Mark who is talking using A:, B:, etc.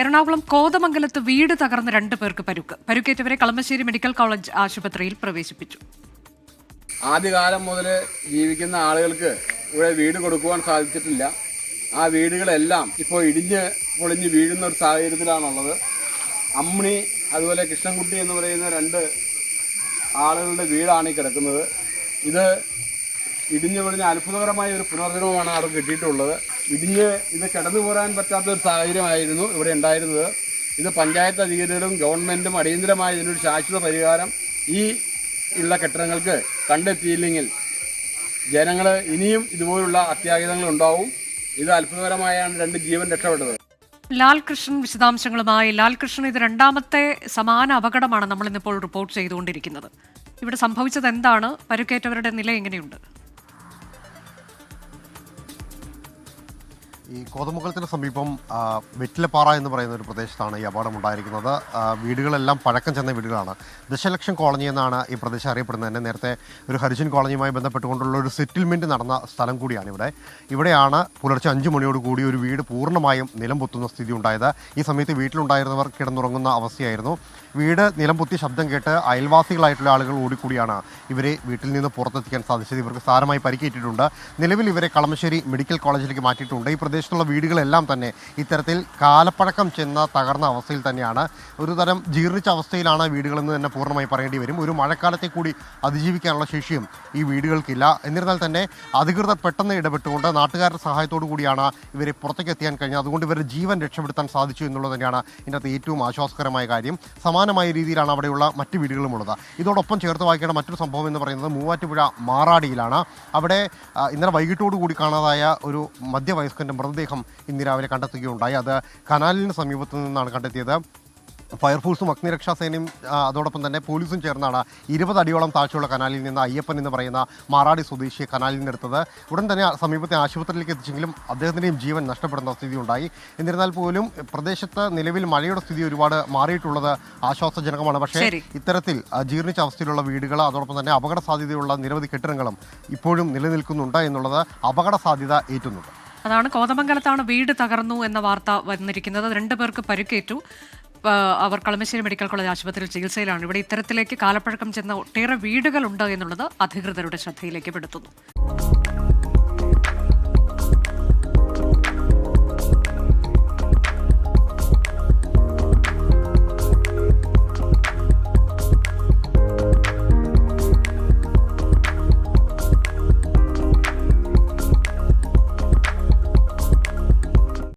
A: എറണാകുളം കോതമംഗലത്ത് വീട് തകർന്ന് 2 പേർക്ക് പരുക്കേറ്റവരെ കളമശ്ശേരി മെഡിക്കൽ കോളേജ് ആശുപത്രിയിൽ പ്രവേശിപ്പിച്ചു.
B: ആദ്യകാലം മുതൽ ജീവിക്കുന്ന ആളുകൾക്ക് ഇവിടെ വീട് കൊടുക്കുവാൻ സാധിച്ചിട്ടില്ല. ആ വീടുകളെല്ലാം ഇപ്പോൾ ഇടിഞ്ഞ് പൊളിഞ്ഞ് വീഴുന്ന ഒരു സാഹചര്യത്തിലാണുള്ളത്. അമ്മിണി അതുപോലെ കൃഷ്ണൻകുട്ടി എന്ന് പറയുന്ന 2 ആളുകളുടെ വീടാണ് ഈ കിടക്കുന്നത്. ഇത് ഇടിഞ്ഞു പൊളിഞ്ഞ അത്ഭുതകരമായ ഒരു പുനർജന്മമാണ് അവർക്ക് കിട്ടിയിട്ടുള്ളത്. ഇത് കിടന്നു പോരാൻ പറ്റാത്ത ഒരു സാഹചര്യമായിരുന്നു ഇവിടെ ഉണ്ടായിരുന്നത്. ഇത് പഞ്ചായത്ത് അധികാരികളും ഗവൺമെൻറ്റും അടിയന്തരമായി ഇതിനൊരു ശാശ്വത പരിഹാരം ഈ ഉള്ള കെട്ടിടങ്ങൾക്ക് കണ്ടെത്തിയില്ലെങ്കിൽ ജനങ്ങൾ ഇനിയും ഇതുപോലുള്ള അത്യാഹിതങ്ങൾ ഉണ്ടാവും. ഇത് അത്ഭുതകരമായാണ് 2 ജീവൻ രക്ഷപ്പെട്ടത്.
A: ലാൽകൃഷ്ണൻ വിശദാംശങ്ങളുമായി. ലാൽകൃഷ്ണൻ, ഇത് 2ാമത്തെ സമാന അപകടമാണ് നമ്മൾ ഇന്നിപ്പോൾ റിപ്പോർട്ട് ചെയ്തുകൊണ്ടിരിക്കുന്നത്. ഇവിടെ സംഭവിച്ചത് എന്താണ്? പരുക്കേറ്റവരുടെ നില എങ്ങനെയുണ്ട്?
C: ഈ കോതമംഗലത്തിന് സമീപം വെറ്റിലപ്പാറ എന്ന് പറയുന്ന ഒരു പ്രദേശത്താണ് ഈ അപകടം ഉണ്ടായിരിക്കുന്നത്. വീടുകളെല്ലാം പഴക്കം ചെന്ന വീടുകളാണ്. ദശലക്ഷം കോളനി എന്നാണ് ഈ പ്രദേശം അറിയപ്പെടുന്നത്. തന്നെ നേരത്തെ ഒരു ഹരിജൻ കോളനിയുമായി ബന്ധപ്പെട്ടുകൊണ്ടുള്ള ഒരു സെറ്റിൽമെൻറ്റ് നടന്ന സ്ഥലം കൂടിയാണ് ഇവിടെയാണ് പുലർച്ചെ 5 മണിയോട് കൂടി ഒരു വീട് പൂർണ്ണമായും നിലം പൊത്തുന്ന സ്ഥിതി ഉണ്ടായത്. ഈ സമയത്ത് വീട്ടിലുണ്ടായിരുന്നവർ കിടന്നുറങ്ങുന്ന അവസ്ഥയായിരുന്നു. വീട് നിലം പൊത്തി ശബ്ദം കേട്ട് അയൽവാസികളായിട്ടുള്ള ആളുകൾ ഓടിക്കൂടിയാണ് ഇവരെ വീട്ടിൽ നിന്ന് പുറത്തെത്തിക്കാൻ സാധിച്ചത്. ഇവർക്ക് സാരമായി പരിക്കേറ്റിട്ടുണ്ട്. നിലവിൽ ഇവരെ കളമശ്ശേരി മെഡിക്കൽ കോളേജിലേക്ക് മാറ്റിയിട്ടുണ്ട്. ഈ പ്രദേശത്തുള്ള വീടുകളെല്ലാം തന്നെ ഇത്തരത്തിൽ കാലപ്പഴക്കം ചെന്ന തകർന്ന അവസ്ഥയിൽ തന്നെയാണ്. ഒരു തരം ജീർണിച്ച അവസ്ഥയിലാണ് വീടുകളെന്ന് തന്നെ പൂർണ്ണമായി പറയേണ്ടി വരും. ഒരു മഴക്കാലത്തെ കൂടി അതിജീവിക്കാനുള്ള ശേഷിയും ഈ വീടുകൾക്കില്ല. എന്നിരുന്നാൽ തന്നെ അധികൃതർ പെട്ടെന്ന് ഇടപെട്ടുകൊണ്ട് നാട്ടുകാരുടെ സഹായത്തോടു കൂടിയാണ് ഇവരെ പുറത്തേക്ക് എത്തിക്കാൻ കഴിഞ്ഞത്. അതുകൊണ്ട് ഇവരുടെ ജീവൻ രക്ഷപ്പെടുത്താൻ സാധിച്ചു എന്നുള്ളത് തന്നെയാണ് ഇതിനകത്ത് ഏറ്റവും ആശ്വാസകരമായ കാര്യം. സമാനമായ രീതിയിലാണ് അവിടെയുള്ള മറ്റ് വീടുകളുമുള്ളത്. ഇതോടൊപ്പം ചേർത്ത് വായിക്കേണ്ട മറ്റൊരു സംഭവം എന്ന് പറയുന്നത് മൂവാറ്റുപുഴ മാറാടിയിലാണ്. അവിടെ ഇന്നലെ വൈകിട്ടോടുകൂടി കാണാതായ ഒരു മധ്യവയസ്കൻ്റെ മൃതദേഹം ഇന്ന് രാവിലെ കണ്ടെത്തുകയുണ്ടായി. അത് കനാലിന് സമീപത്തു നിന്നാണ് കണ്ടെത്തിയത്. ഫയർഫോഴ്സും അഗ്നിരക്ഷാസേനയും അതോടൊപ്പം തന്നെ പോലീസും ചേർന്നാണ് 20 അടിയോളം താഴ്ചയുള്ള കനാലിൽ നിന്ന് അയ്യപ്പൻ എന്ന് പറയുന്ന മാറാടി സ്വദേശിയെ കനാലിൽ നിന്നെടുത്തത്. ഉടൻ തന്നെ സമീപത്തെ ആശുപത്രിയിലേക്ക് എത്തിച്ചെങ്കിലും അദ്ദേഹത്തിൻ്റെയും ജീവൻ നഷ്ടപ്പെടുന്ന സ്ഥിതി ഉണ്ടായി. എന്നിരുന്നാൽ പോലും പ്രദേശത്ത് നിലവിൽ മഴയുടെ സ്ഥിതി ഒരുപാട് മാറിയിട്ടുള്ളത് ആശ്വാസജനകമാണ്. പക്ഷേ ഇത്തരത്തിൽ ജീർണിച്ച അവസ്ഥയിലുള്ള വീടുകൾ അതോടൊപ്പം തന്നെ അപകട സാധ്യതയുള്ള നിരവധി കെട്ടിടങ്ങളും ഇപ്പോഴും നിലനിൽക്കുന്നുണ്ട് എന്നുള്ളത് അപകട സാധ്യത ഏറ്റുന്നുണ്ട്.
A: അതാണ് കോതമംഗലത്താണ് വീട് തകർന്നു എന്ന വാർത്ത വന്നിരിക്കുന്നത്. 2 പേർക്ക് പരിക്കേറ്റു. അവർ കളമശ്ശേരി മെഡിക്കൽ കോളേജ് ആശുപത്രിയിൽ ചികിത്സയിലാണ്. ഇവിടെ ഇത്തരത്തിലേക്ക് കാലപ്പഴക്കം ചെന്ന ഒട്ടേറെ വീടുകളുണ്ട് എന്നുള്ളത് അധികൃതരുടെ ശ്രദ്ധയിലേക്ക് പെടുത്തുന്നു.